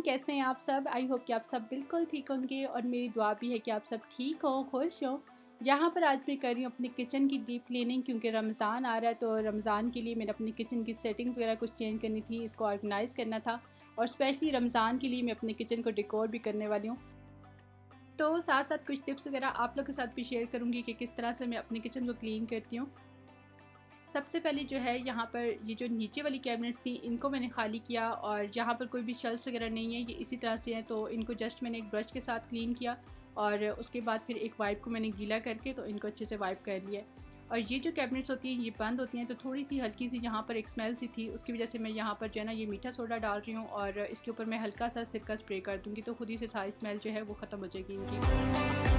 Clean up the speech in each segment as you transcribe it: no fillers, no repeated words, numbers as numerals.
कैसे हैं आप सब। आई होप कि आप सब बिल्कुल ठीक होंगे और मेरी दुआ भी है कि आप सब ठीक हो, खुश हो। यहाँ पर आज मैं कर रही हूँ अपनी किचन की डीप क्लीनिंग, क्योंकि रमज़ान आ रहा है तो रमज़ान के लिए मैंने अपनी किचन की सेटिंग्स वगैरह कुछ चेंज करनी थी, इसको ऑर्गेनाइज़ करना था और स्पेशली रमज़ान के लिए मैं अपनी किचन को डेकोर भी करने वाली हूँ। तो साथ साथ कुछ टिप्स वगैरह आप लोग के साथ भी शेयर करूँगी कि किस तरह से मैं अपनी किचन को क्लीन करती हूँ। सबसे पहले जो है यहाँ पर ये जो नीचे वाली कैबिनेट थी इनको मैंने खाली किया और यहाँ पर कोई भी शेल्फ्स वगैरह नहीं है, ये इसी तरह से हैं, तो इनको जस्ट मैंने एक ब्रश के साथ क्लीन किया और उसके बाद फिर एक वाइप को मैंने गीला करके तो इनको अच्छे से वाइप कर लिया। और ये जो कैबिनेट्स होती हैं ये बंद होती हैं, तो थोड़ी सी हल्की सी यहाँ पर एक स्मेल सी थी, उसकी वजह से मैं यहाँ पर जो है ना ये मीठा सोडा डाल रही हूँ और इसके ऊपर मैं हल्का सा सिरका स्प्रे कर दूँगी, तो खुद ही से सारी स्मेल जो है वो ख़त्म हो जाएगी इनकी।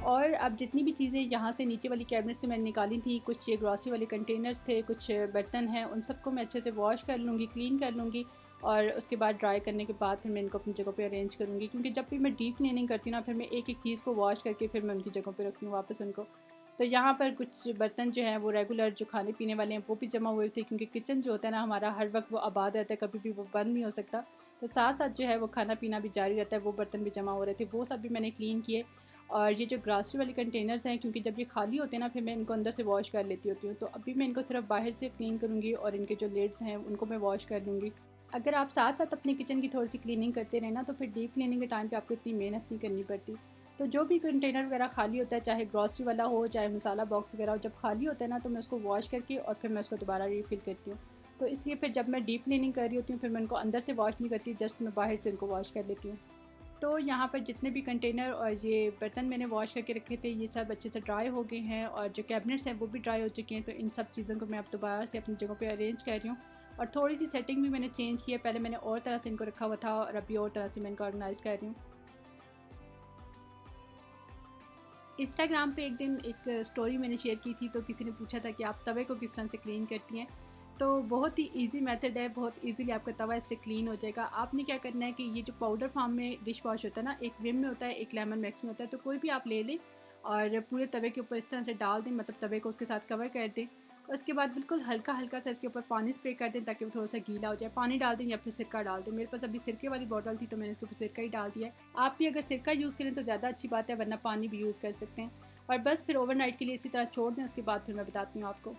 और अब जितनी भी चीज़ें यहाँ से नीचे वाली कैबिनेट से मैंने निकाली थी, कुछ ये ग्रॉसरी वाले कंटेनर्स थे, कुछ बर्तन हैं, उन सबको मैं अच्छे से वॉश कर लूँगी, क्लीन कर लूँगी और उसके बाद ड्राई करने के बाद फिर मैं इनको अपनी जगह पे अरेंज करूँगी, क्योंकि जब भी मैं डीप क्लीनिंग करती हूँ ना फिर मैं एक एक चीज़ को वॉश करके फिर मैं उनकी जगह पर रखती हूँ वापस उनको। तो यहाँ पर कुछ बर्तन जो हैं वो रेगुलर जो खाने पीने वाले हैं वो भी जमा हुए थे, क्योंकि किचन जो होता है ना हमारा हर वक्त वो आबाद रहता है, कभी भी वो बंद नहीं हो सकता, तो साथ साथ जो है वो खाना पीना भी जारी रहता है, वो बर्तन भी जमा हो रहे थे, वो सब भी मैंने क्लीन किए। और ये जो ग्रॉसरी वाली कंटेनर्स हैं, क्योंकि जब ये खाली होते हैं ना फिर मैं इनको अंदर से वॉश कर लेती होती हूँ, तो अभी मैं इनको सिर्फ बाहर से क्लीन करूँगी और इनके जो लिड्स हैं उनको मैं वॉश कर लूँगी। अगर आप साथ साथ अपनी किचन की थोड़ी सी क्लीनिंग करते रहें ना तो फिर डीप क्लीनिंग के टाइम पे आपको इतनी मेहनत नहीं करनी पड़ती। तो जो भी कंटेनर वगैरह खाली होता है, चाहे ग्रॉसरी वाला हो चाहे मसाला बॉक्स वगैरह हो, जब खाली होता है ना तो मैं उसको वॉश करके और फिर मैं उसको दोबारा रीफिल करती हूँ। तो इसलिए फिर जब मैं डीप क्लीनिंग कर रही होती हूँ फिर मैं उनको अंदर से वॉश नहीं करती, जस्ट मैं बाहर से उनको वॉश कर लेती हूँ। तो यहाँ पर जितने भी कंटेनर और ये बर्तन मैंने वॉश करके रखे थे ये सब अच्छे से ड्राई हो गए हैं और जो कैबिनेट्स हैं वो भी ड्राई हो चुके हैं, तो इन सब चीज़ों को मैं अब दोबारा से अपनी जगह पे अरेंज कर रही हूँ। और थोड़ी सी सेटिंग भी मैंने चेंज की है, पहले मैंने और तरह से इनको रखा हुआ था और अभी और तरह से मैं इनको ऑर्गेनाइज़ कर रही हूँ। इंस्टाग्राम पे एक दिन एक स्टोरी मैंने शेयर की थी, तो किसी ने पूछा था कि आप तवे को किस तरह से क्लीन करती हैं। तो बहुत ही इजी मेथड है, बहुत इजीली आपका तवा इससे क्लीन हो जाएगा। आपने क्या करना है कि ये जो पाउडर फॉर्म में डिश वॉश होता है ना, एक विम में होता है एक लेमन मैक्स में होता है, तो कोई भी आप ले लें और पूरे तवे के ऊपर इस तरह से डाल दें, मतलब तवे को उसके साथ कवर कर दें और उसके बाद बिल्कुल हल्का हल्का सा इसके ऊपर पानी स्प्रे कर दें ताकि वो थोड़ा सा गीला हो जाए। पानी डाल दें या फिर सिरका डाल दें, मेरे पास अभी सिरके वाली बॉटल थी तो मैंने इसके ऊपर सिरका ही डाल दिया है। आप भी अगर सिरका यूज़ करें तो ज़्यादा अच्छी बात है, वरना पानी भी यूज़ कर सकते हैं। और बस फिर ओवरनाइट के लिए इसी तरह छोड़ दें, उसके बाद फिर मैं बताती हूँ आपको।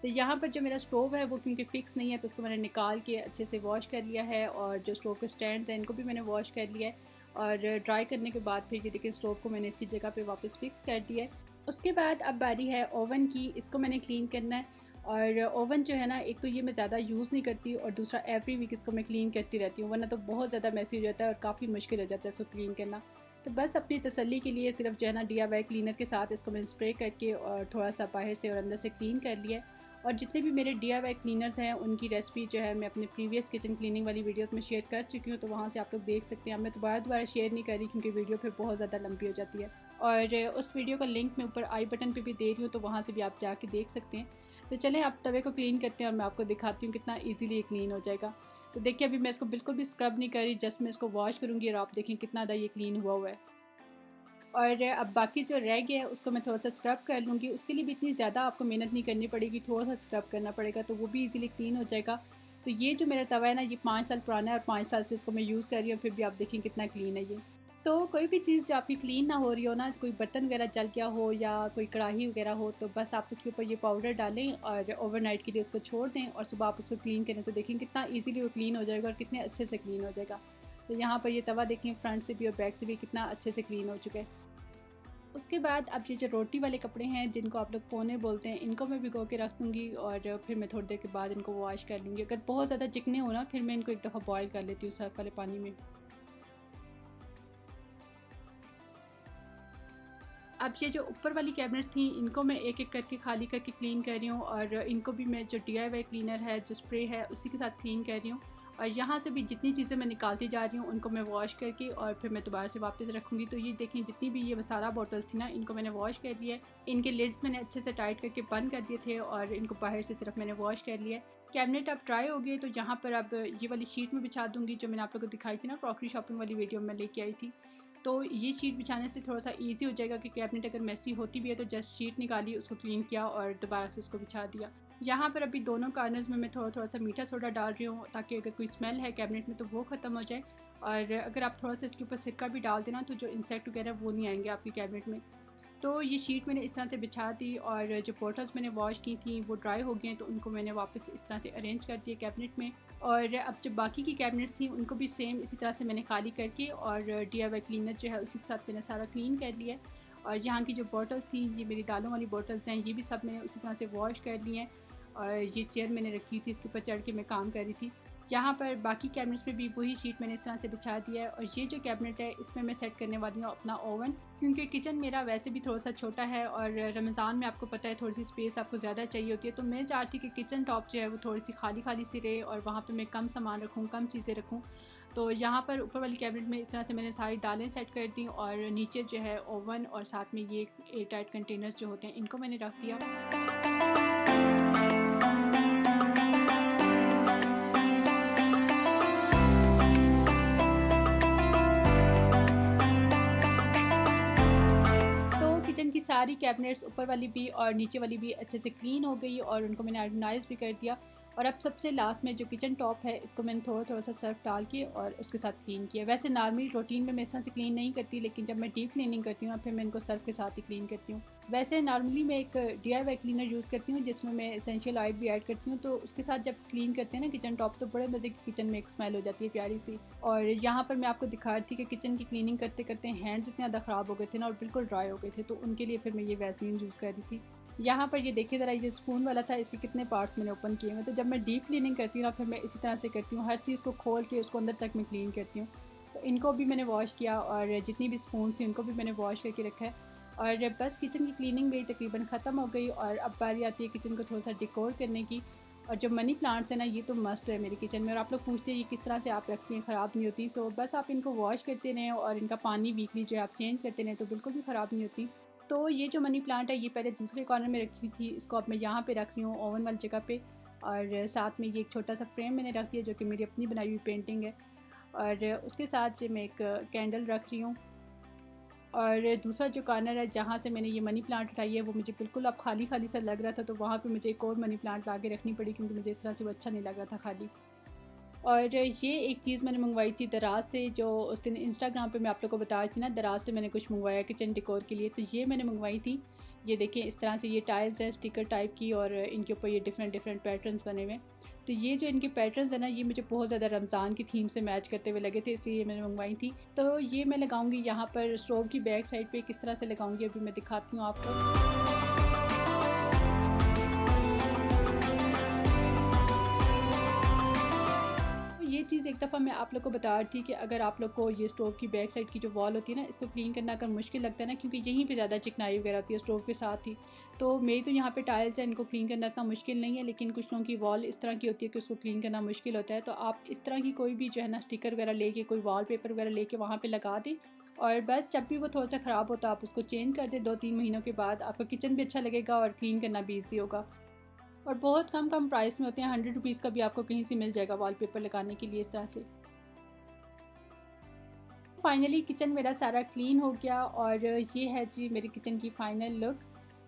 तो यहाँ पर जो मेरा स्टोव है वो क्योंकि फ़िक्स नहीं है तो उसको मैंने निकाल के अच्छे से वॉश कर लिया है और जो स्टोव के स्टैंड हैं इनको भी मैंने वॉश कर लिया है और ड्राई करने के बाद फिर ये देखिए स्टोव को मैंने इसकी जगह पे वापस फ़िक्स कर दिया है। उसके बाद अब बारी है ओवन की, इसको मैंने क्लीन करना है। और ओवन जो है ना, एक तो ये मैं ज़्यादा यूज़ नहीं करती और दूसरा एवरी वीक इसको मैं क्लीन करती रहती हूँ, वरना तो बहुत ज़्यादा मैसी हो जाता है और काफ़ी मुश्किल हो जाता है इसको क्लीन करना। तो बस अपनी तसल्ली के लिए सिर्फ जो है ना DIY क्लीनर के साथ इसको मैंने स्प्रे करके और थोड़ा सा बाहर से और अंदर से क्लीन कर लिया है। और जितने भी मेरे DIY क्लीनर्स हैं उनकी रेसिपी जो है मैं अपने प्रीवियस किचन क्लीनिंग वाली वीडियोस में शेयर कर चुकी हूँ, तो वहाँ से आप लोग देख सकते हैं। अब मैं दोबारा शेयर नहीं कर रही क्योंकि वीडियो फिर बहुत ज़्यादा लंबी हो जाती है। और उस वीडियो का लिंक मैं ऊपर आई बटन पे भी दे रही हूँ, तो वहाँ से भी आप जाके देख सकते हैं। तो चलें अब तवे को क्लीन करते हैं और मैं आपको दिखाती हूँ कितना ईजीली ये क्लीन हो जाएगा। तो देखिए अभी मैं इसको बिल्कुल भी स्क्रब नहीं कर रही, जस्ट मैं इसको वॉश करूँगी और आप देखें कितना ज़्यादा ये क्लीन हुआ है। और अब बाकी जो रह गया है उसको मैं थोड़ा सा स्क्रब कर लूँगी, उसके लिए भी इतनी ज़्यादा आपको मेहनत नहीं करनी पड़ेगी, थोड़ा सा स्क्रब करना पड़ेगा तो वो भी इजीली क्लीन हो जाएगा। तो ये जो मेरा तवा है ना ये 5 साल पुराना है और 5 साल से इसको मैं यूज़ कर रही हूँ, फिर भी आप देखें कितना क्लीन है ये। तो कोई भी चीज़ जो आपकी क्लीन ना हो रही हो ना, कोई बर्तन वगैरह जल गया हो या कोई कढ़ाई वगैरह हो, तो बस आप उसके ऊपर ये पाउडर डालें और ओवरनाइट के लिए उसको छोड़ दें और सुबह आप उसको क्लीन करें तो देखें कितना ईजीली वो क्लीन हो जाएगा और कितने अच्छे से क्लीन हो जाएगा। तो यहाँ पर ये तवा देखें फ्रंट से भी और बैक से भी कितना अच्छे से क्लीन हो चुका है। उसके बाद अब ये जो रोटी वाले कपड़े हैं जिनको आप लोग पोने बोलते हैं, इनको मैं भिगो के रख दूँगी और फिर मैं थोड़ी देर के बाद इनको वॉश कर लूँगी। अगर बहुत ज़्यादा चिकने हो ना फिर मैं इनको एक दफ़ा बॉयल कर लेती हूँ सर्फ वाले पानी में। अब ये जो ऊपर वाली कैबिनेट थी इनको मैं एक एक करके खाली करके क्लीन कर रही हूँ और इनको भी मैं जो DIY क्लीनर है जो स्प्रे है उसी के साथ क्लीन कर रही हूँ। और यहाँ से भी जितनी चीज़ें मैं निकालती जा रही हूँ उनको मैं वॉश करके और फिर मैं दोबारा से वापस रखूँगी। तो ये देखें, जितनी भी ये मसाला बॉटल्स थी ना, इनको मैंने वॉश कर लिया है। इनके लिड्स मैंने अच्छे से टाइट करके बंद कर दिए थे और इनको बाहर से सिर्फ मैंने वॉश कर लिया है। कैबिनेट अब ड्राई हो गई, तो यहाँ पर अब ये वाली शीट में बिछा दूँगी जो मैंने आप लोगों को दिखाई थी ना, क्रॉकरी शॉपिंग वाली वीडियो में लेके आई थी। तो ये शीट बिछाने से थोड़ा सा ईजी हो जाएगा कि कैबिनेट अगर मैसी होती भी है तो जस्ट शीट निकाली, उसको क्लीन किया और दोबारा से उसको बिछा दिया। यहाँ पर अभी दोनों कार्नर्स में मैं थोड़ा सा मीठा सोडा डाल रही हूँ ताकि अगर कोई स्मेल है कैबिनेट में तो वो ख़त्म हो जाए। और अगर आप थोड़ा सा इसके ऊपर सिरका भी डाल देना तो जो इंसेक्ट वगैरह वो नहीं आएंगे आपकी कैबिनेट में। तो ये शीट मैंने इस तरह से बिछा दी और जो बॉटल्स मैंने वॉश की थी वो ड्राई हो गई हैं, तो उनको मैंने वापस इस तरह से अरेंज कर दिया कैबिनेट में। और अब जो बाकी की कैबिनेट्स थी उनको भी सेम इसी तरह से मैंने खाली करके और DIY क्लीनर जो है उसी के साथ मैंने सारा क्लीन कर लिया। और यहाँ की जो बॉटल्स थी, ये मेरी दालों वाली बॉटल्स हैं, ये भी सब मैंने उसी तरह से वॉश कर लिए हैं। और ये चेयर मैंने रखी थी, इसके ऊपर चढ़ के मैं काम कर रही थी। यहाँ पर बाकी कैबिनेट्स में भी वही शीट मैंने इस तरह से बिछा दिया है। और ये जो कैबिनेट है इसमें मैं सेट करने वाली हूँ अपना ओवन, क्योंकि किचन मेरा वैसे भी थोड़ा सा छोटा है और रमज़ान में आपको पता है थोड़ी सी स्पेस आपको ज़्यादा चाहिए होती है। तो मैं चाहती कि किचन टॉप जो है वो थोड़ी सी खाली खाली सी रहे और वहाँ पर मैं कम सामान रखूँ, कम चीज़ें रखूँ। तो यहाँ पर ऊपर वाली कैबिनेट में इस तरह से मैंने सारी दालें सेट कर दी और नीचे जो है ओवन और साथ में ये एयर टाइट कंटेनर्स जो होते हैं इनको मैंने रख दिया। सारी कैबिनेट्स ऊपर वाली भी और नीचे वाली भी अच्छे से क्लीन हो गई और उनको मैंने ऑर्गेनाइज भी कर दिया। और अब सबसे लास्ट में जो किचन टॉप है इसको मैंने थोड़ा सा सर्फ डाल के और उसके साथ क्लीन किया। वैसे नॉर्मली रूटीन में मैं इस तरह से क्लीन नहीं करती, लेकिन जब मैं डीप क्लीनिंग करती हूँ फिर मैं इनको सर्फ के साथ ही क्लीन करती हूँ। वैसे नॉर्मली मैं एक DIY क्लीनर यूज़ करती हूँ जिसमें मैं एसेंशियल ऑयल भी ऐड करती हूँ, तो उसके साथ जब क्लीन करते हैं ना किचन टॉप तो बड़े मज़े की किचन में एक स्मेल हो जाती है प्यारी सी। और यहाँ पर मैं आपको दिखा रही थी कि किचन की क्लीनिंग करते करते हैंड्स इतने ज़्यादा ख़राब हो गए थे ना और बिल्कुल ड्राई हो गए थे, तो उनके लिए फिर मैं ये वैसलीन यूज़ कर रही थी। यहाँ पर ये देखिए ज़रा, ये स्पून वाला था, इसके कितने पार्ट्स मैंने ओपन किए हुए। तो जब मैं डीप क्लीनिंग करती हूँ ना फिर मैं इसी तरह से करती हूँ, हर चीज़ को खोल के उसको अंदर तक मैं क्लीन करती हूँ। तो इनको भी मैंने वॉश किया और जितनी भी स्पून थी उनको भी मैंने वॉश करके रखा है। और बस किचन की क्लीनिंग मेरी तकरीबन ख़त्म हो गई और अब बारी आती है किचन को थोड़ा सा डेकोर करने की। और जो मनी प्लांट्स हैं ना, ये तो मस्ट है मेरे किचन में। और आप लोग पूछते हैं ये किस तरह से आप रखती हैं, ख़राब नहीं होती? तो बस आप इनको वॉश करते रहें और इनका पानी वीकली जो है आप चेंज करते रहें तो बिल्कुल भी ख़राब नहीं होती। तो ये जो मनी प्लांट है ये पहले दूसरे कॉर्नर में रखी थी, इसको अब मैं यहाँ पे रख रही हूँ ओवन वाली जगह पे। और साथ में ये एक छोटा सा फ्रेम मैंने रख दिया जो कि मेरी अपनी बनाई हुई पेंटिंग है। और उसके साथ मैं एक कैंडल रख रही हूँ। और दूसरा जो कॉर्नर है जहाँ से मैंने ये मनी प्लांट उठाई है वो मुझे बिल्कुल अब खाली खाली सा लग रहा था, तो वहाँ पे मुझे एक और मनी प्लांट ला के रखनी पड़ी क्योंकि मुझे इस तरह से वो अच्छा नहीं लग रहा था खाली। और ये एक चीज़ मैंने मंगवाई थी दराज से, जो उस दिन इंस्टाग्राम पे मैं आप लोगों को बता रही थी ना, दराज से मैंने कुछ मंगवाया किचन डेकोर के लिए। तो ये मैंने मंगवाई थी, ये देखें इस तरह से ये टाइल्स है स्टिकर टाइप की और इनके ऊपर ये डिफरेंट पैटर्न्स बने हुए। तो ये जो इनके पैटर्न्स है ना, ये मुझे बहुत ज़्यादा रमज़ान की थीम से मैच करते हुए लगे थे, इसलिए ये मैंने मंगवाई थी। तो ये मैं लगाऊंगी यहाँ पर स्टोव की बैक साइड पे, किस तरह से लगाऊंगी अभी मैं दिखाती हूँ आपको। ये चीज़ एक दफ़ा मैं आप लोग को बता रही थी कि अगर आप लोग को ये स्टोव की बैक साइड की जो वॉल होती है ना, इसको क्लीन करना अगर मुश्किल लगता है ना, क्योंकि यहीं पे ज़्यादा चिकनाई वगैरह होती है स्टोव के साथ ही। तो मेरी तो यहाँ पे टाइल्स है, इनको क्लीन करना इतना मुश्किल नहीं है, लेकिन कुछ लोगों की वॉल इस तरह की होती है कि उसको क्लीन करना मुश्किल होता है। तो आप इस तरह की कोई भी जो है ना स्टिकर वगैरह लेके, कोई वॉल पेपर वगैरह लेके वहाँ पर लगा दें और बस जब भी वो थोड़ा सा ख़राब होता है आप उसको चेंज कर दें। 2-3 महीनों के बाद आपका किचन भी अच्छा लगेगा और क्लीन करना भी ईजी होगा। और बहुत कम प्राइस में होते हैं, 100 रुपीज़ का भी आपको कहीं से मिल जाएगा वॉलपेपर लगाने के लिए इस तरह से। फाइनली किचन मेरा सारा क्लीन हो गया और ये है जी मेरी किचन की फ़ाइनल लुक।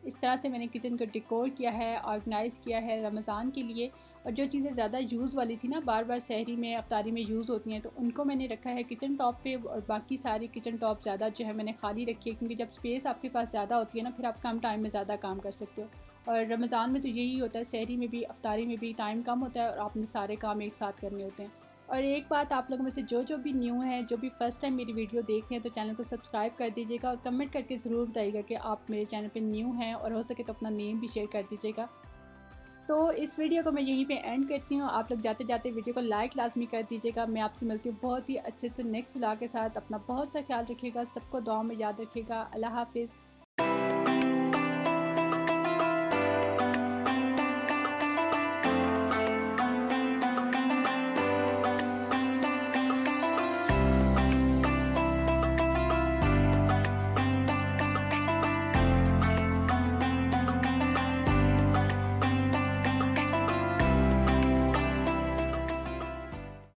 इस तरह से मैंने किचन को डेकोर किया है, ऑर्गेनाइज़ किया है रमज़ान के लिए। और जो चीज़ें ज़्यादा यूज़ वाली थी ना, बार बार सहरी में अफ्तारी में यूज़ होती हैं, तो उनको मैंने रखा है किचन टॉप पे। और बाकी सारी किचन टॉप ज़्यादा जो है मैंने खाली रखी है, क्योंकि जब स्पेस आपके पास ज़्यादा होती है ना, फिर आप कम टाइम में ज़्यादा काम कर सकते हो। और रमज़ान में तो यही होता है, सहरी में भी अफ्तारी में भी टाइम कम होता है और आपने सारे काम एक साथ करने होते हैं। और एक बात, आप लोगों में से जो भी न्यू है, जो भी फ़र्स्ट टाइम मेरी वीडियो देख रहे हैं, तो चैनल को सब्सक्राइब कर दीजिएगा और कमेंट करके ज़रूर बताइएगा कि आप मेरे चैनल पे न्यू हैं, और हो सके तो अपना नेम भी शेयर कर दीजिएगा। तो इस वीडियो को मैं यहीं पे एंड करती हूँ। आप लोग जाते जाते वीडियो को लाइक लाजमी कर दीजिएगा। मैं आपसे मिलती हूँ बहुत ही अच्छे से नेक्स्ट व्लॉग के साथ। अपना बहुत सा ख्याल रखिएगा, सबको दुआ में याद रखिएगा। अल्लाह हाफिज़।